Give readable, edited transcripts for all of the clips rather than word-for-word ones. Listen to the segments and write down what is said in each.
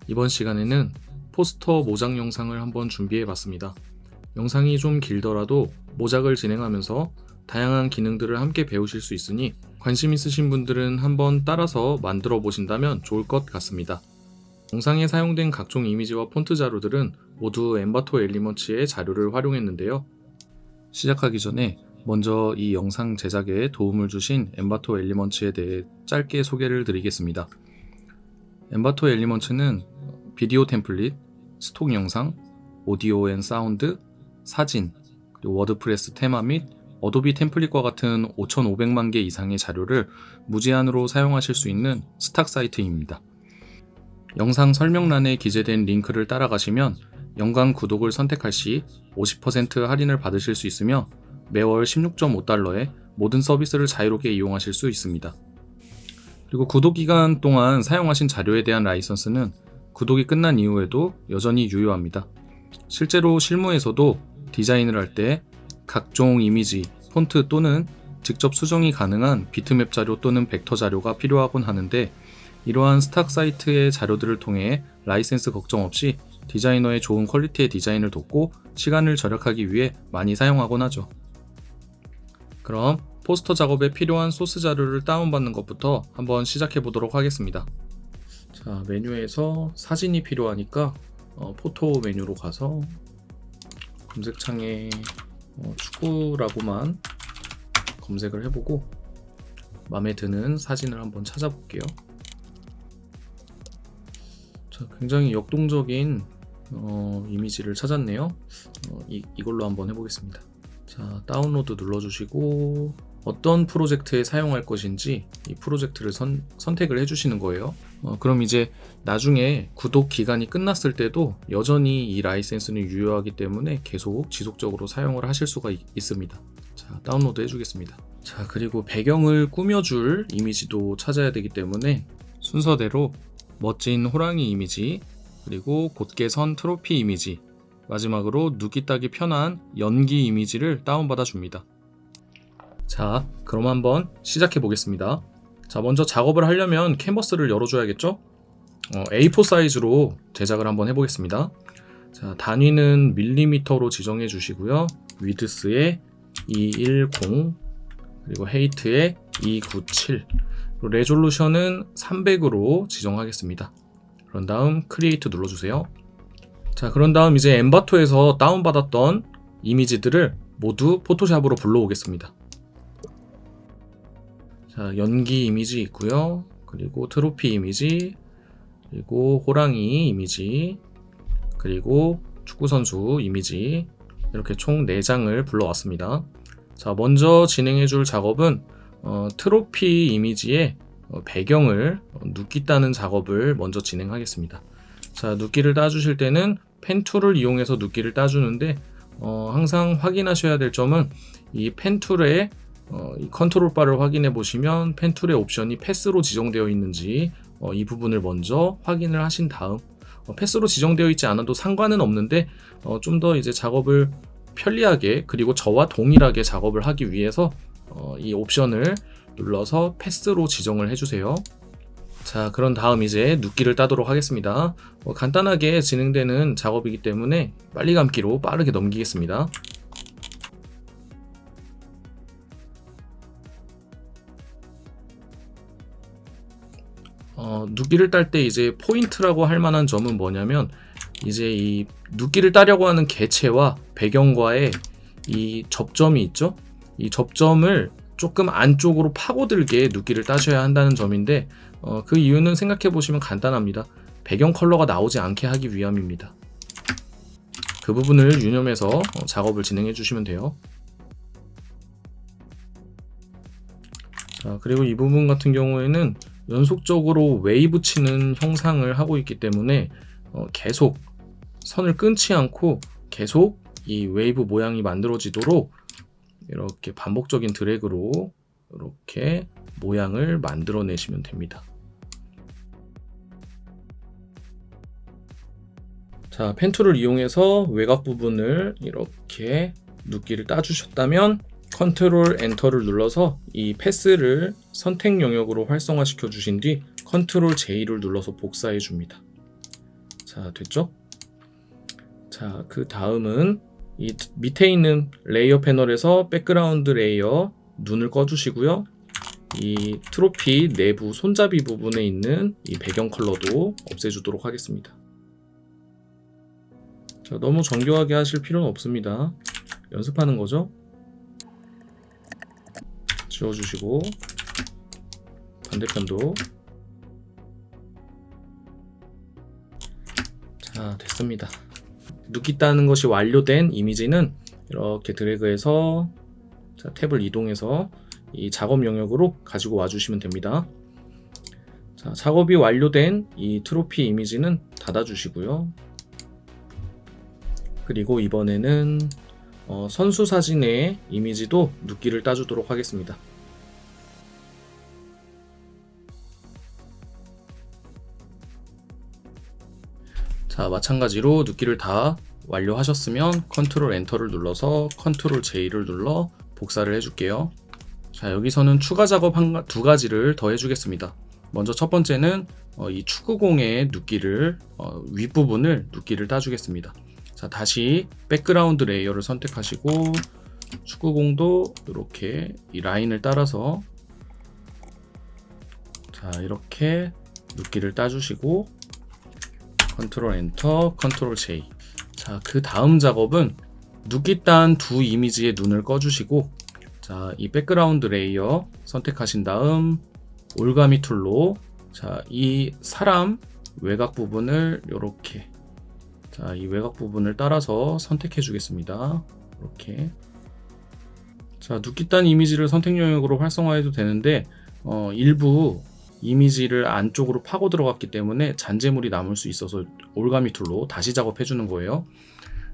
이번 시간에는 포스터 모작 영상을 한번 준비해 봤습니다. 영상이 좀 길더라도 모작을 진행하면서 다양한 기능들을 함께 배우실 수 있으니 관심 있으신 분들은 한번 따라서 만들어 보신다면 좋을 것 같습니다. 영상에 사용된 각종 이미지와 폰트 자료들은 모두 엔바토 엘리먼츠의 자료를 활용했는데요. 시작하기 전에 먼저 이 영상 제작에 도움을 주신 엔바토 엘리먼츠에 대해 짧게 소개를 드리겠습니다. 엔바토 엘리먼츠는 비디오 템플릿, 스톡 영상, 오디오 앤 사운드, 사진, 그리고 워드프레스 테마 및 어도비 템플릿과 같은 5,500만 개 이상의 자료를 무제한으로 사용하실 수 있는 스탁 사이트입니다. 영상 설명란에 기재된 링크를 따라가시면 연간 구독을 선택할 시 50% 할인을 받으실 수 있으며 매월 16.5달러에 모든 서비스를 자유롭게 이용하실 수 있습니다. 그리고 구독 기간 동안 사용하신 자료에 대한 라이선스는 구독이 끝난 이후에도 여전히 유효합니다. 실제로 실무에서도 디자인을 할 때 각종 이미지, 폰트 또는 직접 수정이 가능한 비트맵 자료 또는 벡터 자료가 필요하곤 하는데 이러한 스탁 사이트의 자료들을 통해 라이센스 걱정 없이 디자이너의 좋은 퀄리티의 디자인을 돕고 시간을 절약하기 위해 많이 사용하곤 하죠. 그럼 포스터 작업에 필요한 소스 자료를 다운받는 것부터 한번 시작해 보도록 하겠습니다. 자, 메뉴에서 사진이 필요하니까 포토 메뉴로 가서 검색창에 축구라고만 검색을 해보고 마음에 드는 사진을 한번 찾아볼게요. 자, 굉장히 역동적인 이미지를 찾았네요. 이걸로 한번 해보겠습니다. 자, 다운로드 눌러주시고 어떤 프로젝트에 사용할 것인지 이 프로젝트를 선택을 해주시는 거예요. 그럼 이제 나중에 구독 기간이 끝났을 때도 여전히 이 라이센스는 유효하기 때문에 계속 지속적으로 사용을 하실 수가 있습니다. 자, 다운로드 해주겠습니다. 자, 그리고 배경을 꾸며줄 이미지도 찾아야 되기 때문에 순서대로 멋진 호랑이 이미지, 그리고 곧게 선 트로피 이미지, 마지막으로 눕기 따기 편한 연기 이미지를 다운받아 줍니다. 자, 그럼 한번 시작해 보겠습니다. 자, 먼저 작업을 하려면 캔버스를 열어줘야겠죠? A4 사이즈로 제작을 한번 해보겠습니다. 자, 단위는 밀리미터로 지정해 주시고요. 위드스에 210, 그리고 헤이트에 297, 그리고 레졸루션은 300으로 지정하겠습니다. 그런 다음 크리에이트 눌러주세요. 자, 그런 다음 이제 엔바토에서 다운받았던 이미지들을 모두 포토샵으로 불러오겠습니다. 자, 연기 이미지 있고요. 그리고 트로피 이미지, 그리고 호랑이 이미지, 그리고 축구선수 이미지, 이렇게 총 4장을 불러왔습니다. 자, 먼저 진행해줄 작업은 트로피 이미지의 배경을 눕기 따는 작업을 먼저 진행하겠습니다. 자, 눕기를 따주실 때는 펜 툴을 이용해서 눕기를 따주는데 항상 확인하셔야 될 점은 이 펜 툴의 이 컨트롤 바를 확인해 보시면 펜 툴의 옵션이 패스로 지정되어 있는지 이 부분을 먼저 확인을 하신 다음 패스로 지정되어 있지 않아도 상관은 없는데 좀 더 이제 작업을 편리하게 그리고 저와 동일하게 작업을 하기 위해서 이 옵션을 눌러서 패스로 지정을 해주세요. 자, 그런 다음 이제 눕기를 따도록 하겠습니다. 간단하게 진행되는 작업이기 때문에 빨리 감기로 빠르게 넘기겠습니다. 눕기를 딸 때 이제 포인트라고 할 만한 점은 뭐냐면 이제 이 눕기를 따려고 하는 개체와 배경과의 이 접점이 있죠? 이 접점을 조금 안쪽으로 파고들게 눕기를 따셔야 한다는 점인데 그 이유는 생각해 보시면 간단합니다. 배경 컬러가 나오지 않게 하기 위함입니다. 그 부분을 유념해서 작업을 진행해 주시면 돼요. 자, 그리고 이 부분 같은 경우에는 연속적으로 웨이브 치는 형상을 하고 있기 때문에 계속 선을 끊지 않고 계속 이 웨이브 모양이 만들어지도록 이렇게 반복적인 드래그로 이렇게 모양을 만들어내시면 됩니다. 자, 펜 툴을 이용해서 외곽 부분을 이렇게 눕기를 따주셨다면 컨트롤 엔터를 눌러서 이 패스를 선택 영역으로 활성화시켜 주신 뒤 컨트롤 J를 눌러서 복사해 줍니다. 자, 됐죠? 자, 그 다음은 이 밑에 있는 레이어 패널에서 백그라운드 레이어 눈을 꺼주시고요. 이 트로피 내부 손잡이 부분에 있는 이 배경 컬러도 없애주도록 하겠습니다. 자, 너무 정교하게 하실 필요는 없습니다. 연습하는 거죠. 지워주시고 반대편도. 자, 됐습니다. 눕기 따는 것이 완료된 이미지는 이렇게 드래그해서 자, 탭을 이동해서 이 작업 영역으로 가지고 와주시면 됩니다. 자, 작업이 완료된 이 트로피 이미지는 닫아주시고요. 그리고 이번에는 선수 사진의 이미지도 눕기를 따주도록 하겠습니다. 자, 마찬가지로 눕기를 다 완료하셨으면 컨트롤 엔터를 눌러서 컨트롤 J를 눌러 복사를 해줄게요. 자, 여기서는 추가 작업 두 가지를 더 해주겠습니다. 먼저 첫 번째는 이 축구공의 눕기를 윗부분을 눕기를 따주겠습니다. 자, 다시 백그라운드 레이어를 선택하시고 축구공도 이렇게 이 라인을 따라서 자, 이렇게 눕기를 따주시고 컨트롤 엔터, 컨트롤 J. 자, 그 다음 작업은 눕기 딴 두 이미지의 눈을 꺼주시고 자, 이 백그라운드 레이어 선택하신 다음 올가미 툴로 자, 이 사람 외곽 부분을 이렇게 자, 이 외곽 부분을 따라서 선택해 주겠습니다. 이렇게 자, 눕기 딴 이미지를 선택 영역으로 활성화해도 되는데 일부 이미지를 안쪽으로 파고 들어갔기 때문에 잔재물이 남을 수 있어서 올가미 툴로 다시 작업해 주는 거예요.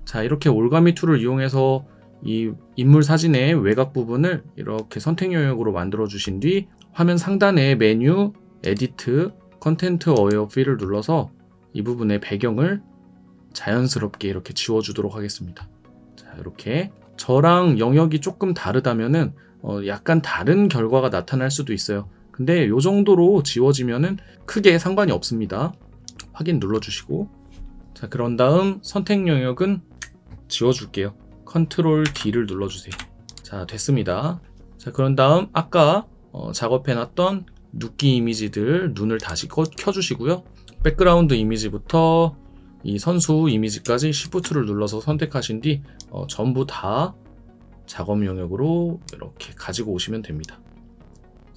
자, 이렇게 올가미 툴을 이용해서 이 인물 사진의 외곽 부분을 이렇게 선택 영역으로 만들어 주신 뒤 화면 상단의 메뉴 에디트 컨텐트 어웨어 필을 눌러서 이 부분의 배경을 자연스럽게 이렇게 지워주도록 하겠습니다. 자, 이렇게 저랑 영역이 조금 다르다면은 약간 다른 결과가 나타날 수도 있어요. 근데 이 정도로 지워지면은 크게 상관이 없습니다. 확인 눌러주시고 자, 그런 다음 선택 영역은 지워줄게요. 컨트롤 D를 눌러주세요. 자, 됐습니다. 자, 그런 다음 아까 작업해놨던 눕기 이미지들 눈을 다시 켜주시고요. 백그라운드 이미지부터 이 선수 이미지까지 Shift를 눌러서 선택하신 뒤 전부 다 작업 영역으로 이렇게 가지고 오시면 됩니다.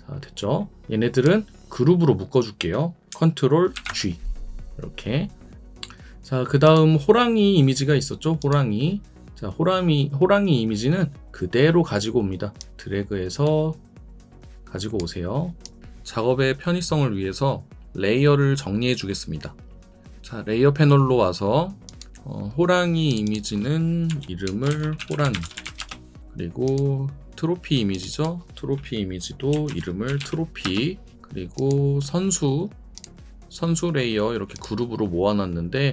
자, 됐죠? 얘네들은 그룹으로 묶어줄게요. 컨트롤 G 이렇게. 자, 그 다음 호랑이 이미지가 있었죠? 호랑이. 자, 호랑이 이미지는 그대로 가지고 옵니다. 드래그해서 가지고 오세요. 작업의 편의성을 위해서 레이어를 정리해 주겠습니다. 자, 레이어 패널로 와서 호랑이 이미지는 이름을 호랑이, 그리고 트로피 이미지죠. 트로피 이미지도 이름을 트로피, 그리고 선수 레이어 이렇게 그룹으로 모아놨는데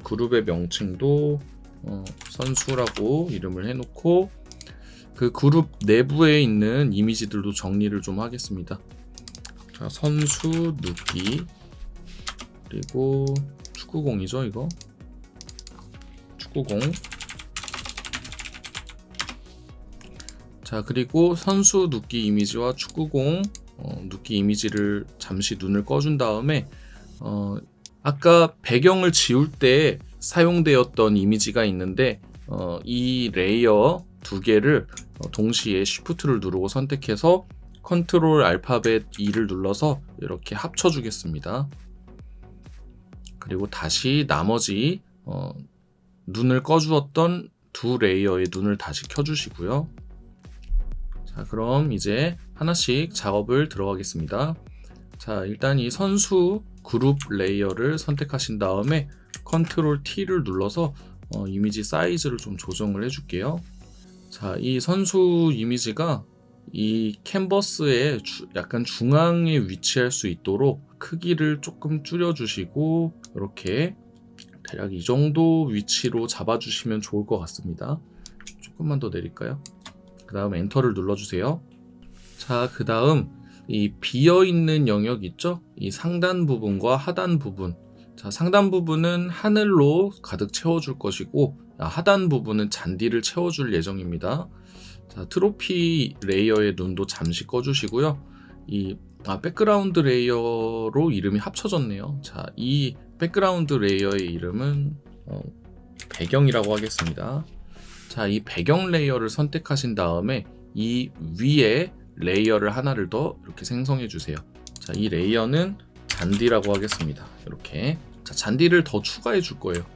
그룹의 명칭도 선수라고 이름을 해놓고 그 그룹 내부에 있는 이미지들도 정리를 좀 하겠습니다. 자, 선수 눕기, 그리고 축구공이죠, 이거. 축구공. 자, 그리고 선수 눕기 이미지와 축구공 눕기 이미지를 잠시 눈을 꺼준 다음에 아까 배경을 지울 때 사용되었던 이미지가 있는데 이 레이어 두 개를 동시에 Shift를 누르고 선택해서 컨트롤 알파벳 E를 눌러서 이렇게 합쳐 주겠습니다. 그리고 다시 나머지 눈을 꺼주었던 두 레이어의 눈을 다시 켜주시고요. 자, 그럼 이제 하나씩 작업을 들어가겠습니다. 자, 일단 이 선수 그룹 레이어를 선택하신 다음에 컨트롤 T를 눌러서 이미지 사이즈를 좀 조정을 해줄게요. 자, 이 선수 이미지가 이 캔버스의 약간 중앙에 위치할 수 있도록 크기를 조금 줄여주시고 이렇게 대략 이 정도 위치로 잡아주시면 좋을 것 같습니다. 조금만 더 내릴까요? 그 다음 엔터를 눌러주세요. 자, 그 다음 이 비어있는 영역 있죠? 이 상단 부분과 하단 부분, 자, 상단 부분은 하늘로 가득 채워줄 것이고 하단 부분은 잔디를 채워줄 예정입니다. 자, 트로피 레이어의 눈도 잠시 꺼주시고요. 이 백그라운드 레이어로 이름이 합쳐졌네요. 자, 이 백그라운드 레이어의 이름은 배경이라고 하겠습니다. 자, 이 배경 레이어를 선택하신 다음에 이 위에 레이어를 하나를 더 이렇게 생성해 주세요. 자, 이 레이어는 잔디라고 하겠습니다. 이렇게. 자, 잔디를 더 추가해 줄 거예요.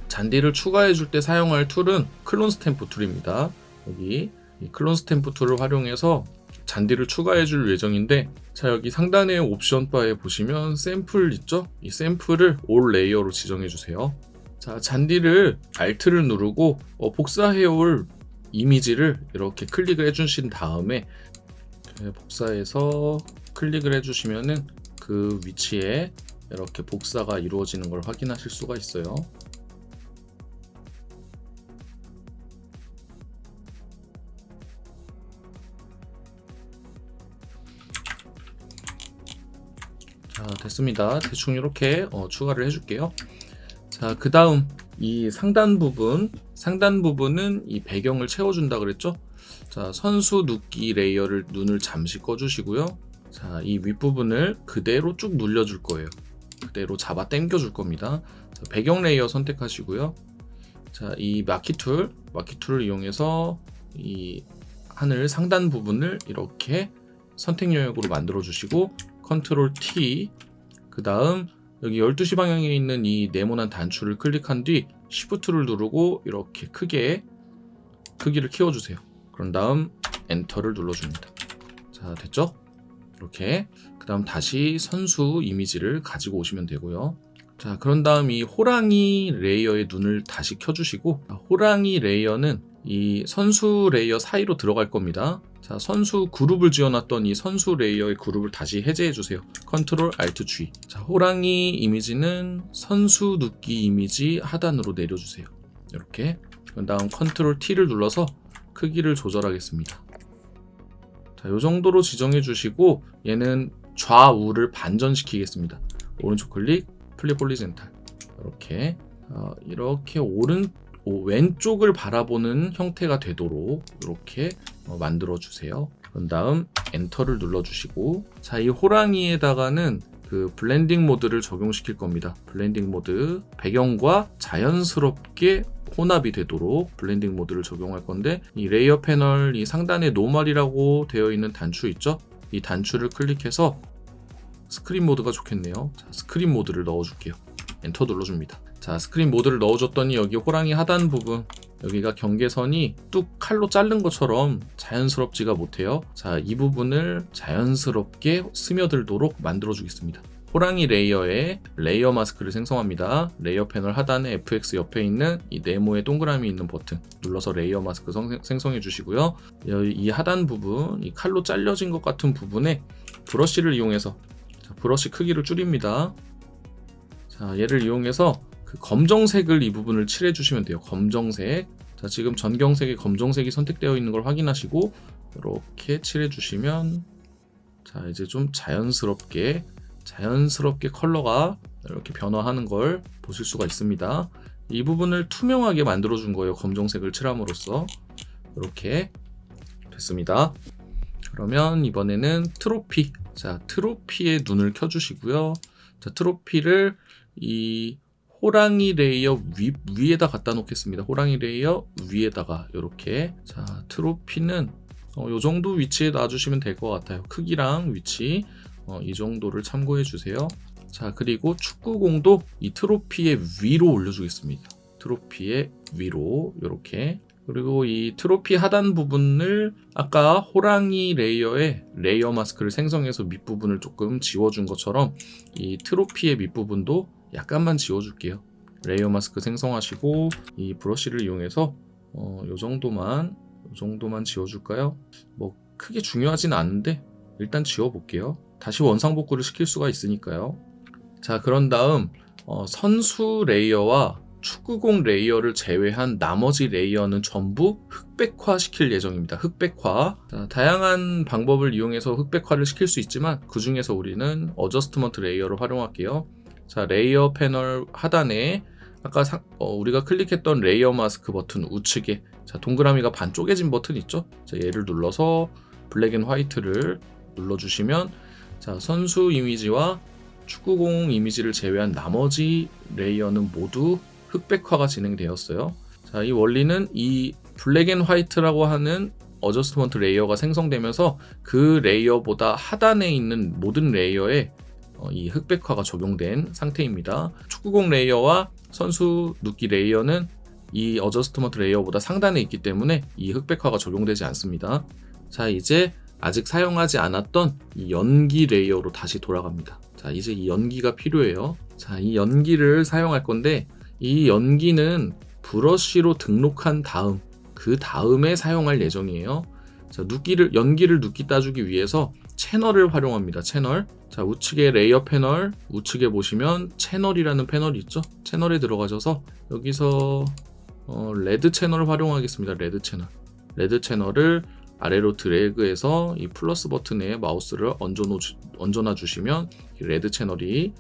잔디를 추가해 줄 때 사용할 툴은 클론 스탬프 툴입니다. 여기 이 클론 스탬프 툴을 활용해서 잔디를 추가해 줄 예정인데, 자, 여기 상단의 옵션 바에 보시면 샘플 있죠? 이 샘플을 올 레이어로 지정해 주세요. 자, 잔디를 Alt를 누르고 복사해 올 이미지를 이렇게 클릭을 해 주신 다음에 복사해서 클릭을 해 주시면은 그 위치에 이렇게 복사가 이루어지는 걸 확인하실 수가 있어요. 자, 됐습니다. 대충 이렇게 추가를 해줄게요. 자, 그 다음 이 상단 부분은 이 배경을 채워준다 그랬죠? 자, 선수 눕기 레이어를 눈을 잠시 꺼주시고요. 자, 이 윗부분을 그대로 쭉 눌려줄 거예요. 그대로 잡아 당겨줄 겁니다. 자, 배경 레이어 선택하시고요. 자, 이 마키 툴을 이용해서 이 하늘 상단 부분을 이렇게 선택 영역으로 만들어 주시고 컨트롤 T, 그 다음 여기 12시 방향에 있는 이 네모난 단추를 클릭한 뒤 Shift를 누르고 이렇게 크기를 키워주세요. 그런 다음 엔터를 눌러줍니다. 자, 됐죠? 이렇게. 그 다음 다시 선수 이미지를 가지고 오시면 되고요. 자, 그런 다음 이 호랑이 레이어의 눈을 다시 켜주시고, 호랑이 레이어는 이 선수 레이어 사이로 들어갈 겁니다. 자, 선수 그룹을 지어놨던 이 선수 레이어의 그룹을 다시 해제해주세요. 컨트롤 Alt G. 자, 호랑이 이미지는 선수 눕기 이미지 하단으로 내려주세요. 이렇게. 그 다음 컨트롤 T를 눌러서 크기를 조절하겠습니다. 자, 요 정도로 지정해 주시고 얘는 좌우를 반전시키겠습니다. 오른쪽 클릭, 플립 호리젠탈. 이렇게 왼쪽을 바라보는 형태가 되도록 이렇게 만들어 주세요. 그런 다음 엔터를 눌러 주시고, 자, 이 호랑이에다가는 그 블렌딩 모드를 적용시킬 겁니다. 블렌딩 모드, 배경과 자연스럽게 혼합이 되도록 블렌딩 모드를 적용할 건데, 이 레이어 패널 이 상단에 노멀이라고 되어 있는 단추 있죠? 이 단추를 클릭해서 스크린 모드가 좋겠네요. 자, 스크린 모드를 넣어줄게요. 엔터 눌러줍니다. 자, 스크린 모드를 넣어줬더니 여기 호랑이 하단 부분, 여기가 경계선이 뚝 칼로 자른 것처럼 자연스럽지가 못해요. 자, 이 부분을 자연스럽게 스며들도록 만들어 주겠습니다. 호랑이 레이어에 레이어 마스크를 생성합니다. 레이어 패널 하단에 FX 옆에 있는 이 네모의 동그라미 있는 버튼 눌러서 레이어 마스크 생성해 주시고요. 이 하단 부분, 이 칼로 잘려진 것 같은 부분에 브러쉬를 이용해서, 자, 브러쉬 크기를 줄입니다. 자, 얘를 이용해서 그 검정색을 이 부분을 칠해 주시면 돼요. 검정색. 자, 지금 전경색에 검정색이 선택되어 있는 걸 확인하시고 이렇게 칠해 주시면, 자, 이제 좀 자연스럽게 컬러가 이렇게 변화하는 걸 보실 수가 있습니다. 이 부분을 투명하게 만들어 준 거예요. 검정색을 칠함으로써. 이렇게 됐습니다. 그러면 이번에는 트로피. 자, 트로피의 눈을 켜주시고요. 자, 트로피를 이 호랑이 레이어 위에다 갖다 놓겠습니다. 호랑이 레이어 위에다가 이렇게. 자, 트로피는 요 정도 위치에 놔주시면 될 것 같아요. 크기랑 위치 이 정도를 참고해 주세요. 자, 그리고 축구공도 이 트로피의 위로 올려주겠습니다. 트로피의 위로 이렇게. 그리고 이 트로피 하단 부분을 아까 호랑이 레이어에 레이어 마스크를 생성해서 밑부분을 조금 지워준 것처럼 이 트로피의 밑부분도 약간만 지워줄게요. 레이어 마스크 생성하시고 이 브러쉬를 이용해서 요 정도만 지워줄까요? 뭐 크게 중요하진 않은데 일단 지워볼게요. 다시 원상복구를 시킬 수가 있으니까요. 자, 그런 다음 선수 레이어와 축구공 레이어를 제외한 나머지 레이어는 전부 흑백화 시킬 예정입니다. 흑백화. 자, 다양한 방법을 이용해서 흑백화를 시킬 수 있지만 그 중에서 우리는 어저스트먼트 레이어를 활용할게요. 자, 레이어 패널 하단에 아까 우리가 클릭했던 레이어 마스크 버튼 우측에 자, 동그라미가 반 쪼개진 버튼 있죠? 자, 얘를 눌러서 블랙 앤 화이트를 눌러주시면 자, 선수 이미지와 축구공 이미지를 제외한 나머지 레이어는 모두 흑백화가 진행되었어요. 자, 이 원리는 이 블랙 앤 화이트라고 하는 어저스트먼트 레이어가 생성되면서 그 레이어보다 하단에 있는 모든 레이어에 이 흑백화가 적용된 상태입니다. 축구공 레이어와 선수 눕기 레이어는 이 어저스트먼트 레이어보다 상단에 있기 때문에 이 흑백화가 적용되지 않습니다. 자, 이제 아직 사용하지 않았던 이 연기 레이어로 다시 돌아갑니다. 자, 이제 이 연기가 필요해요. 자, 이 연기를 사용할 건데 이 연기는 브러쉬로 등록한 다음 그 다음에 사용할 예정이에요. 자, 연기를 눕기 따주기 위해서 채널을 활용합니다. 채널. 자, 우측에 레이어 패널, 우측에 보시면 채널이라는 패널이 있죠. 채널에 들어가셔서 여기서 레드 채널을 활용하겠습니다. 레드 채널. 레드 채널을 아래로 드래그해서 이 플러스 버튼에 마우스를 얹어놔 주시면 레드 채널이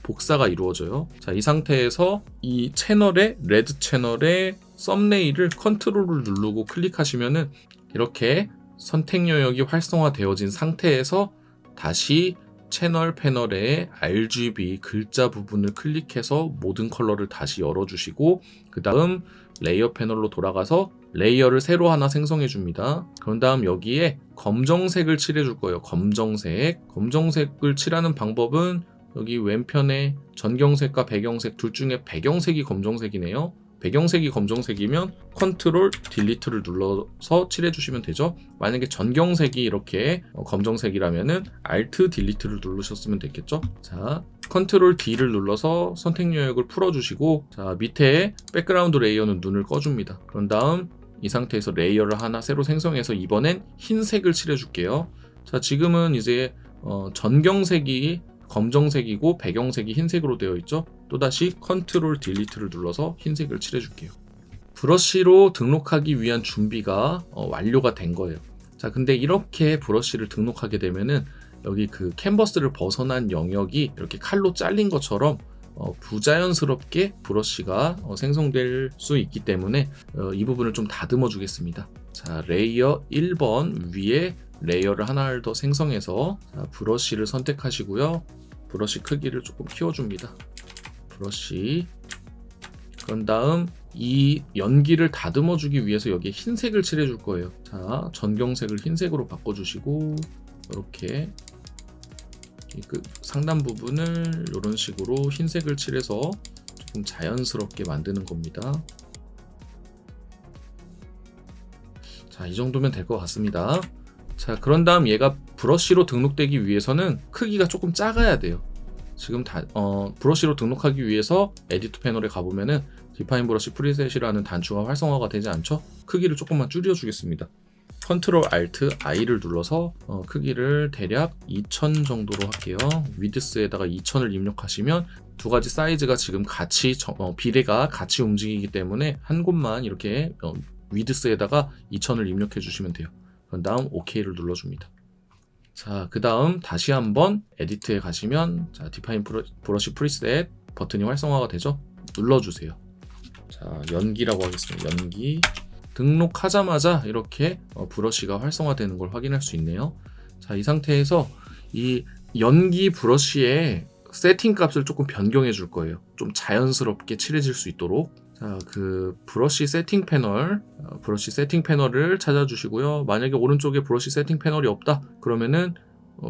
복사가 이루어져요. 자, 이 상태에서 이 채널의 레드 채널의 썸네일을 컨트롤을 누르고 클릭하시면은 이렇게 선택 영역이 활성화되어진 상태에서 다시 채널 패널의 RGB 글자 부분을 클릭해서 모든 컬러를 다시 열어주시고 그 다음 레이어 패널로 돌아가서 레이어를 새로 하나 생성해 줍니다. 그런 다음 여기에 검정색을 칠해 줄 거예요. 검정색을 칠하는 방법은 여기 왼편에 전경색과 배경색 둘 중에 배경색이 검정색이네요. 배경색이 검정색이면 컨트롤 딜리트를 눌러서 칠해 주시면 되죠. 만약에 전경색이 이렇게 검정색이라면은 알트 딜리트를 누르셨으면 됐겠죠. 자, 컨트롤 D를 눌러서 선택 영역을 풀어주시고 자, 밑에 백그라운드 레이어는 눈을 꺼줍니다. 그런 다음 이 상태에서 레이어를 하나 새로 생성해서 이번엔 흰색을 칠해 줄게요. 자, 지금은 이제 전경색이 검정색이고 배경색이 흰색으로 되어 있죠. 또다시 컨트롤 딜리트를 눌러서 흰색을 칠해 줄게요. 브러쉬로 등록하기 위한 준비가 완료가 된 거예요. 자, 근데 이렇게 브러쉬를 등록하게 되면은 여기 그 캔버스를 벗어난 영역이 이렇게 칼로 잘린 것처럼 부자연스럽게 브러쉬가 생성될 수 있기 때문에 이 부분을 좀 다듬어 주겠습니다. 자, 레이어 1번 위에 레이어를 하나를 더 생성해서 자, 브러쉬를 선택하시고요. 브러쉬 크기를 조금 키워줍니다. 브러쉬. 그런 다음 이 연기를 다듬어 주기 위해서 여기에 흰색을 칠해 줄 거예요. 자, 전경색을 흰색으로 바꿔주시고 이렇게 그 상단 부분을 이런 식으로 흰색을 칠해서 조금 자연스럽게 만드는 겁니다. 자, 이 정도면 될 것 같습니다. 자, 그런 다음 얘가 브러쉬로 등록되기 위해서는 크기가 조금 작아야 돼요. 지금 브러쉬로 등록하기 위해서 에디트 패널에 가보면은 디파인 브러쉬 프리셋이라는 단추가 활성화가 되지 않죠? 크기를 조금만 줄여주겠습니다. 컨트롤 알트 I를 눌러서 크기를 대략 2000 정도로 할게요. 위드스에다가 2000을 입력하시면 두 가지 사이즈가 지금 같이 비례가 같이 움직이기 때문에 한 곳만 이렇게 위드스에다가 2000을 입력해 주시면 돼요. 그런 다음 OK를 눌러줍니다. 자, 그 다음 다시 한번 에디트에 가시면 자, 디파인 브러쉬 프리셋 버튼이 활성화가 되죠? 눌러주세요. 자, 연기라고 하겠습니다. 연기. 등록하자마자 이렇게 브러쉬가 활성화되는 걸 확인할 수 있네요. 자, 이 상태에서 이 연기 브러쉬의 세팅 값을 조금 변경해 줄 거예요. 좀 자연스럽게 칠해질 수 있도록. 자, 그 브러쉬 세팅 패널을 찾아주시고요. 만약에 오른쪽에 브러쉬 세팅 패널이 없다 그러면은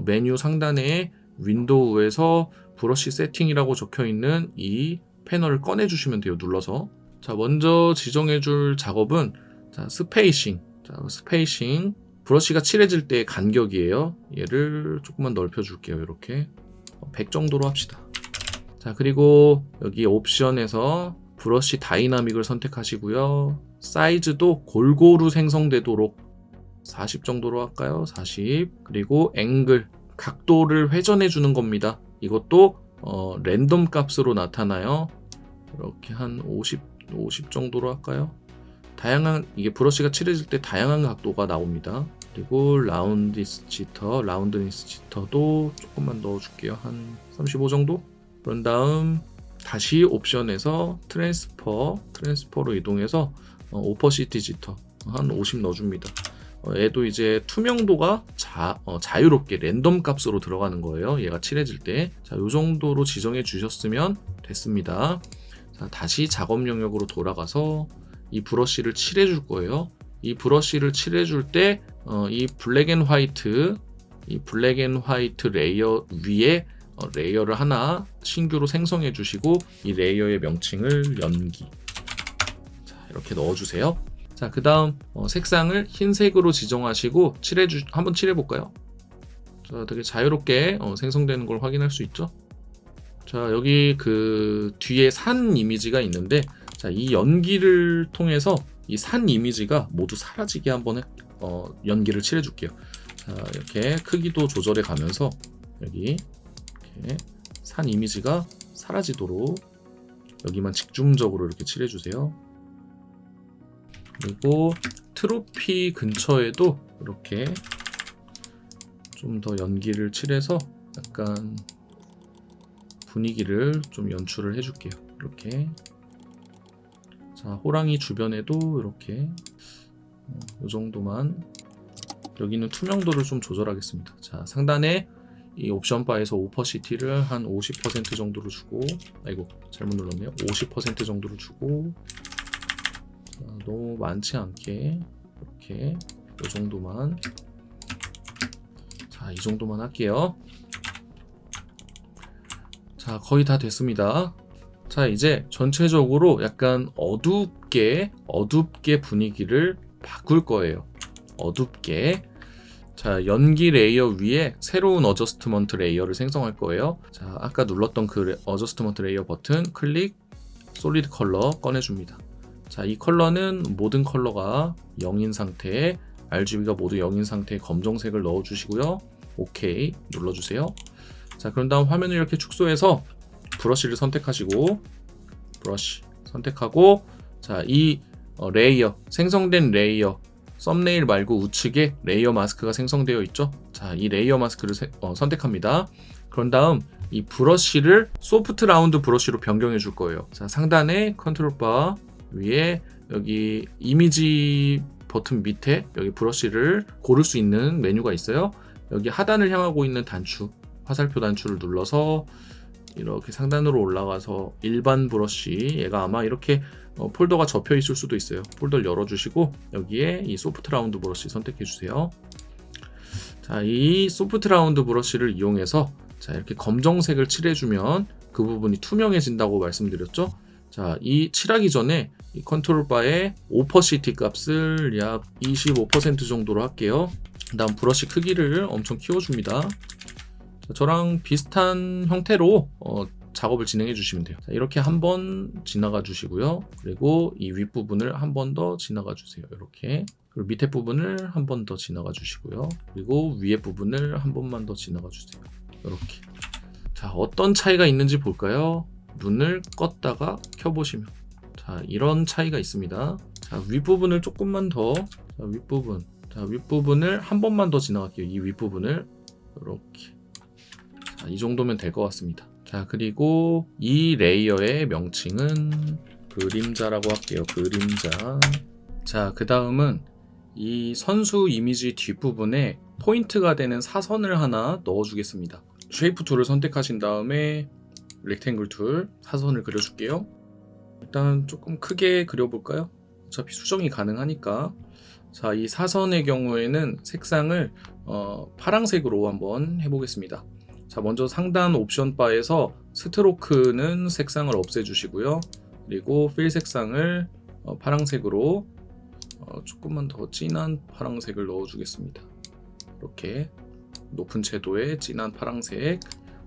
메뉴 상단에 윈도우에서 브러쉬 세팅이라고 적혀 있는 이 패널을 꺼내 주시면 돼요. 눌러서. 자, 먼저 지정해 줄 작업은 자, 스페이싱. 브러쉬가 칠해질 때의 간격이에요. 얘를 조금만 넓혀 줄게요. 이렇게 100 정도로 합시다. 자, 그리고 여기 옵션에서 브러쉬 다이나믹을 선택하시고요. 사이즈도 골고루 생성되도록 40 정도로 할까요? 40. 그리고 앵글, 각도를 회전해 주는 겁니다. 이것도 랜덤 값으로 나타나요. 이렇게 한 50 정도로 할까요? 이게 브러쉬가 칠해질 때 다양한 각도가 나옵니다. 그리고 라운드니스 지터도 조금만 넣어줄게요. 한 35 정도? 그런 다음 다시 옵션에서 트랜스퍼로 이동해서 오퍼시티 지터 한 50 넣어줍니다. 얘도 이제 투명도가 자유롭게 랜덤 값으로 들어가는 거예요. 얘가 칠해질 때. 자, 요 정도로 지정해 주셨으면 됐습니다. 자, 다시 작업 영역으로 돌아가서 이 브러쉬를 칠해 줄 거예요. 이 브러쉬를 칠해 줄 때 이 블랙 앤 화이트 레이어 위에 레이어를 하나 신규로 생성해 주시고 이 레이어의 명칭을 연기. 자, 이렇게 넣어 주세요. 자, 그 다음 색상을 흰색으로 지정하시고 한번 칠해볼까요? 자, 되게 자유롭게 생성되는 걸 확인할 수 있죠? 자, 여기 그 뒤에 산 이미지가 있는데, 자, 이 연기를 통해서 이 산 이미지가 모두 사라지게 한번 연기를 칠해줄게요. 자, 이렇게 크기도 조절해 가면서 여기 이렇게 산 이미지가 사라지도록 여기만 집중적으로 이렇게 칠해주세요. 그리고 트로피 근처에도 이렇게 좀 더 연기를 칠해서 약간 분위기를 좀 연출을 해줄게요. 이렇게. 자, 호랑이 주변에도 이렇게 이 정도만. 여기는 투명도를 좀 조절하겠습니다. 자, 상단에 이 옵션 바에서 오퍼시티를 한 50% 정도로 주고, 아이고 잘못 눌렀네요. 50% 정도로 주고, 자, 너무 많지 않게 이렇게 이 정도만. 자, 이 정도만 할게요. 자, 거의 다 됐습니다. 자, 이제 전체적으로 약간 어둡게 분위기를 바꿀 거예요. 어둡게. 자, 연기 레이어 위에 새로운 어저스트먼트 레이어를 생성할 거예요. 자, 아까 눌렀던 그 어저스트먼트 레이어 버튼 클릭, 솔리드 컬러 꺼내줍니다. 자, 이 컬러는 모든 컬러가 0인 상태에 RGB가 모두 0인 상태에 검정색을 넣어주시고요. OK 눌러주세요. 자, 그런 다음 화면을 이렇게 축소해서 브러쉬를 선택하시고, 브러쉬 선택하고, 자, 이 레이어, 생성된 레이어, 썸네일 말고 우측에 레이어 마스크가 생성되어 있죠. 자, 이 레이어 마스크를 선택합니다. 그런 다음 이 브러쉬를 소프트 라운드 브러쉬로 변경해 줄 거예요. 자, 상단에 컨트롤 바 위에 여기 이미지 버튼 밑에 여기 브러쉬를 고를 수 있는 메뉴가 있어요. 여기 하단을 향하고 있는 단추, 화살표 단추를 눌러서 이렇게 상단으로 올라가서 일반 브러쉬, 얘가 아마 이렇게 폴더가 접혀 있을 수도 있어요. 폴더를 열어주시고 여기에 이 소프트 라운드 브러쉬 선택해 주세요. 자, 이 소프트 라운드 브러쉬를 이용해서 자, 이렇게 검정색을 칠해주면 그 부분이 투명해진다고 말씀드렸죠. 자, 이 칠하기 전에 이 컨트롤 바에 오퍼시티 값을 약 25% 정도로 할게요. 그 다음 브러쉬 크기를 엄청 키워줍니다. 자, 저랑 비슷한 형태로 작업을 진행해 주시면 돼요. 자, 이렇게 한번 지나가 주시고요. 그리고 이 윗부분을 한 번 더 지나가 주세요. 이렇게. 그리고 밑에 부분을 한 번 더 지나가 주시고요. 그리고 위에 부분을 한 번만 더 지나가 주세요. 이렇게. 자, 어떤 차이가 있는지 볼까요? 눈을 껐다가 켜보시면. 자, 이런 차이가 있습니다. 자, 윗부분을 조금만 더. 자, 윗부분. 자, 윗부분을 한 번만 더 지나갈게요. 이 윗부분을. 이렇게. 자, 이 정도면 될 것 같습니다. 자, 그리고 이 레이어의 명칭은 그림자라고 할게요. 그림자. 자, 그 다음은 이 선수 이미지 뒷부분에 포인트가 되는 사선을 하나 넣어주겠습니다. 쉐이프 툴을 선택하신 다음에 렉탱글 툴, 사선을 그려줄게요. 일단 조금 크게 그려볼까요? 어차피 수정이 가능하니까. 자, 이 사선의 경우에는 색상을 파랑색으로 한번 해보겠습니다. 자, 먼저 상단 옵션 바에서 스트로크는 색상을 없애주시고요. 그리고 필 색상을 파랑색으로 조금만 더 진한 파랑색을 넣어주겠습니다. 이렇게 높은 채도의 진한 파랑색.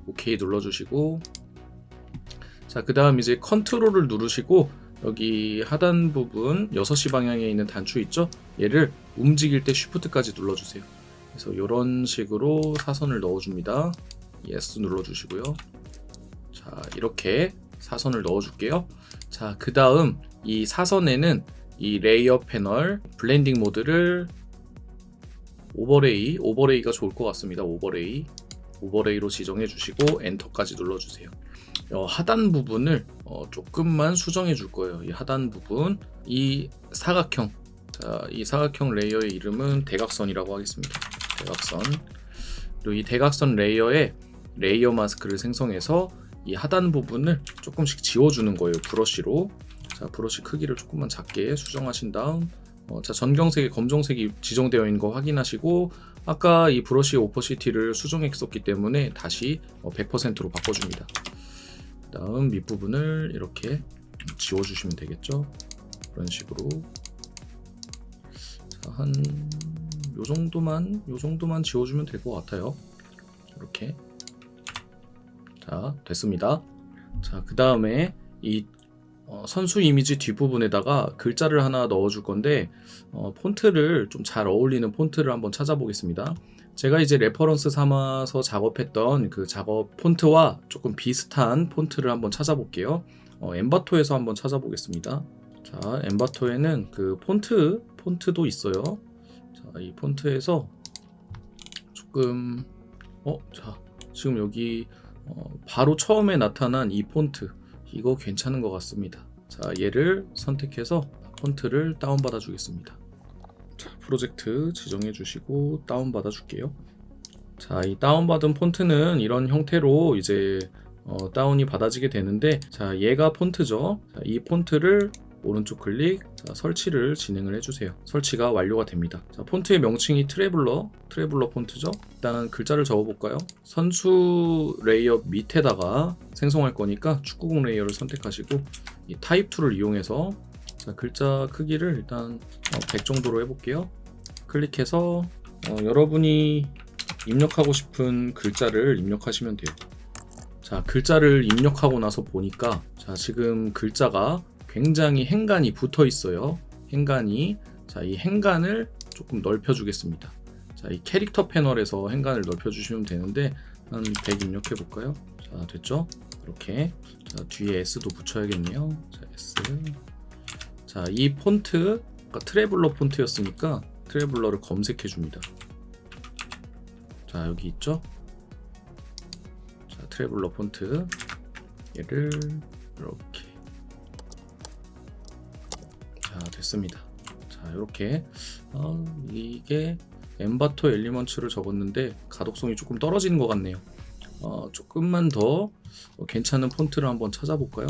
OK 눌러주시고, 자, 그 다음 이제 컨트롤을 누르시고 여기 하단 부분 6시 방향에 있는 단추 있죠? 얘를 움직일 때 쉬프트까지 눌러주세요. 그래서 이런 식으로 사선을 넣어줍니다. 예스 눌러주시고요. 자, 이렇게 사선을 넣어줄게요. 자, 그 다음 이 사선에는 이 레이어 패널 블렌딩 모드를 오버레이가 좋을 것 같습니다. 오버레이로 지정해 주시고 엔터까지 눌러주세요. 하단 부분을 조금만 수정해 줄 거예요. 이 하단 부분, 이 사각형, 자, 이 사각형 레이어의 이름은 대각선이라고 하겠습니다. 대각선. 그리고 이 대각선 레이어에 레이어 마스크를 생성해서 이 하단 부분을 조금씩 지워주는 거예요. 브러쉬로. 자, 브러쉬 크기를 조금만 작게 수정하신 다음, 자, 전경색에 검정색이 지정되어 있는 거 확인하시고, 아까 이 브러쉬 오퍼시티를 수정했었기 때문에 다시 100%로 바꿔줍니다. 다음 밑부분을 이렇게 지워주시면 되겠죠. 이런 식으로. 자, 한 요 정도만 지워주면 될 것 같아요. 이렇게. 자, 됐습니다. 자, 그 다음에 이 선수 이미지 뒷부분에다가 글자를 하나 넣어줄 건데, 폰트를 좀 잘 어울리는 폰트를 한번 찾아보겠습니다. 제가 이제 레퍼런스 삼아서 작업했던 그 작업 폰트와 조금 비슷한 폰트를 한번 찾아볼게요. 엔바토에서 한번 찾아보겠습니다. 자, 엔바토에는 그 폰트도 있어요. 자, 이 폰트에서 조금 자, 지금 여기 바로 처음에 나타난 이 폰트, 이거 괜찮은 것 같습니다. 자, 얘를 선택해서 폰트를 다운받아 주겠습니다. 자, 프로젝트 지정해 주시고 다운받아 줄게요. 자, 이 다운받은 폰트는 이런 형태로 이제 다운이 받아지게 되는데, 자, 얘가 폰트죠. 자, 이 폰트를 오른쪽 클릭, 자, 설치를 진행을 해주세요. 설치가 완료가 됩니다. 자, 폰트의 명칭이 트래블러 폰트죠. 일단 글자를 적어볼까요? 선수 레이어 밑에다가 생성할 거니까 축구공 레이어를 선택하시고, 이 타입 툴을 이용해서, 자, 글자 크기를 일단 100 정도로 해볼게요. 클릭해서 여러분이 입력하고 싶은 글자를 입력하시면 돼요. 자, 글자를 입력하고 나서 보니까, 자, 지금 글자가 굉장히 행간이 붙어 있어요. 행간이. 자, 이 행간을 조금 넓혀 주겠습니다. 자, 이 캐릭터 패널에서 행간을 넓혀 주시면 되는데, 한 100 입력해 볼까요? 자, 됐죠? 이렇게. 자, 뒤에 S도 붙여야겠네요. 자, S. 자, 이 폰트가 트래블러 폰트였으니까 트래블러를 검색해 줍니다. 자, 여기 있죠? 자, 트래블러 폰트. 얘를 이렇게. 자, 됐습니다. 자, 이렇게 이게 엔바토 엘리먼츠를 적었는데 가독성이 조금 떨어지는 것 같네요. 조금만 더 괜찮은 폰트를 한번 찾아볼까요?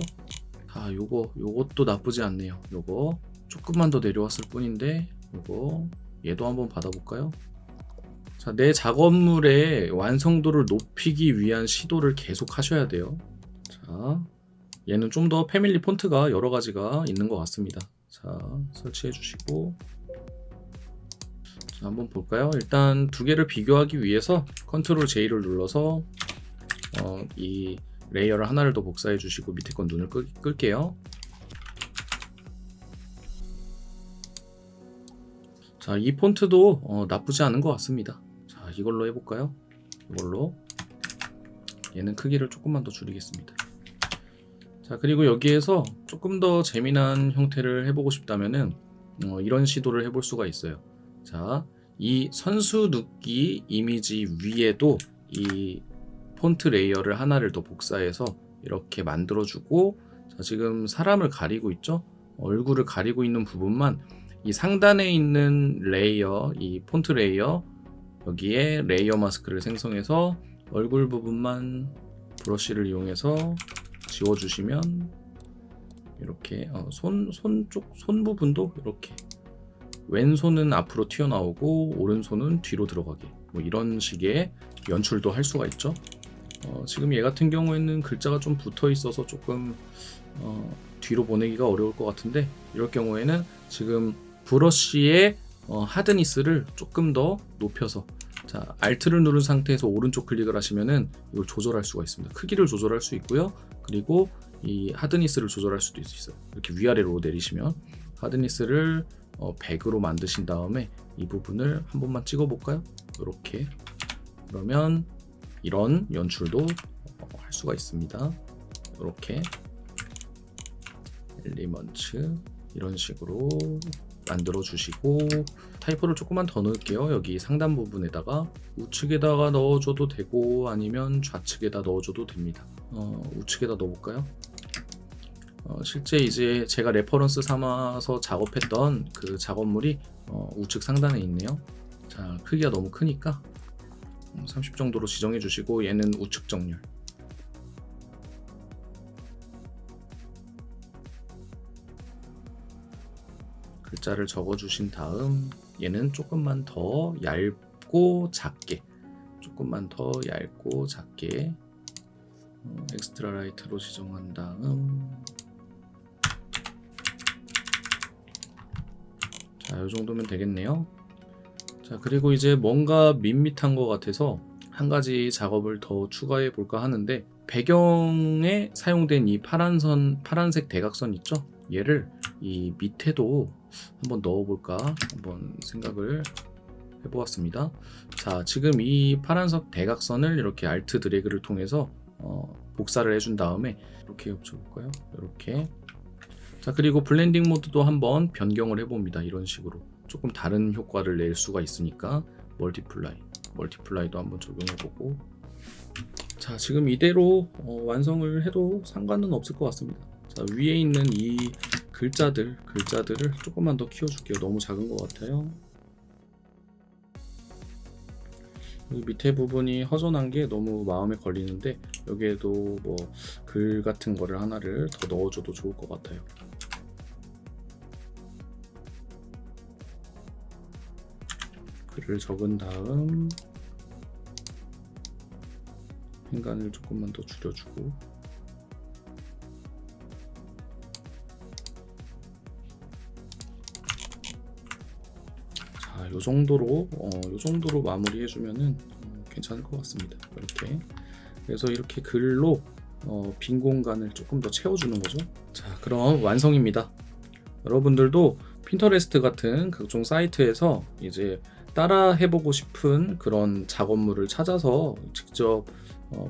아, 요것도 나쁘지 않네요. 요거 조금만 더 내려왔을 뿐인데, 얘도 한번 받아볼까요? 자, 내 작업물의 완성도를 높이기 위한 시도를 계속 하셔야 돼요. 자, 얘는 좀 더 패밀리 폰트가 여러 가지가 있는 것 같습니다. 자, 설치해 주시고, 자, 한번 볼까요? 일단 두 개를 비교하기 위해서 컨트롤 J를 눌러서 이 레이어를 하나를 더 복사해 주시고 밑에 건 눈을 끌게요. 자, 이 폰트도 나쁘지 않은 것 같습니다. 자, 이걸로 해볼까요? 이걸로. 얘는 크기를 조금만 더 줄이겠습니다. 자, 그리고 여기에서 조금 더 재미난 형태를 해보고 싶다면은 이런 시도를 해볼 수가 있어요. 자, 이 선수 눕기 이미지 위에도 이 폰트 레이어를 하나를 더 복사해서 이렇게 만들어주고, 자, 지금 사람을 가리고 있죠? 얼굴을 가리고 있는 부분만 이 상단에 있는 레이어, 이 폰트 레이어, 여기에 레이어 마스크를 생성해서 얼굴 부분만 브러쉬를 이용해서 지워주시면 이렇게 손 부분도 이렇게 왼손은 앞으로 튀어나오고 오른손은 뒤로 들어가게, 뭐 이런 식의 연출도 할 수가 있죠. 지금 얘 같은 경우에는 글자가 좀 붙어 있어서 조금 뒤로 보내기가 어려울 것 같은데, 이럴 경우에는 지금 브러쉬의 하드니스를 조금 더 높여서, 자, Alt를 누른 상태에서 오른쪽 클릭을 하시면은 이걸 조절할 수가 있습니다. 크기를 조절할 수 있고요. 그리고 이 하드니스를 조절할 수도 있어요. 이렇게 위아래로 내리시면 하드니스를 100으로 만드신 다음에 이 부분을 한 번만 찍어 볼까요? 이렇게. 그러면 이런 연출도 할 수가 있습니다. 이렇게 엘리먼트 이런 식으로 만들어 주시고, 타이포를 조금만 더 넣을게요. 여기 상단 부분에다가 우측에다가 넣어줘도 되고 아니면 좌측에다 넣어줘도 됩니다. 우측에다 넣어볼까요? 실제 이제 제가 레퍼런스 삼아서 작업했던 그 작업물이 우측 상단에 있네요. 자, 크기가 너무 크니까 30 정도로 지정해 주시고, 얘는 우측 정렬. 글자를 적어 주신 다음 얘는 조금만 더 얇고 작게, 조금만 더 얇고 작게 엑스트라 라이트로 지정한 다음, 자, 이 정도면 되겠네요. 자, 그리고 이제 뭔가 밋밋한 것 같아서 한 가지 작업을 더 추가해 볼까 하는데, 배경에 사용된 이 파란색 대각선 있죠? 얘를 이 밑에도 한번 넣어볼까 한번 생각을 해보았습니다. 자, 지금 이 파란색 대각선을 이렇게 Alt 드래그를 통해서 복사를 해준 다음에 이렇게 겹쳐볼까요? 이렇게. 자, 그리고 블렌딩 모드도 한번 변경을 해봅니다. 이런 식으로 조금 다른 효과를 낼 수가 있으니까 멀티플라이도 한번 적용해보고. 자, 지금 이대로 완성을 해도 상관은 없을 것 같습니다. 자, 위에 있는 이 글자들을 조금만 더 키워줄게요. 너무 작은 것 같아요. 이 밑에 부분이 허전한 게 너무 마음에 걸리는데, 여기에도 뭐 글 같은 거를 하나를 더 넣어줘도 좋을 것 같아요. 글을 적은 다음 행간을 조금만 더 줄여주고, 자, 요 정도로 마무리해주면은 괜찮을 것 같습니다. 이렇게. 그래서 이렇게 글로 빈 공간을 조금 더 채워주는 거죠. 자, 그럼 완성입니다. 여러분들도 핀터레스트 같은 각종 사이트에서 이제 따라 해보고 싶은 그런 작업물을 찾아서 직접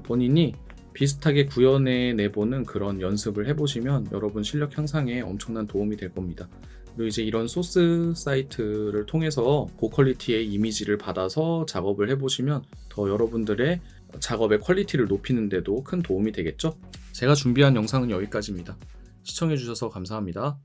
본인이 비슷하게 구현해 내보는 그런 연습을 해보시면 여러분 실력 향상에 엄청난 도움이 될 겁니다. 그리고 이제 이런 소스 사이트를 통해서 고퀄리티의 이미지를 받아서 작업을 해보시면 더 여러분들의 작업의 퀄리티를 높이는 데도 큰 도움이 되겠죠? 제가 준비한 영상은 여기까지입니다. 시청해주셔서 감사합니다.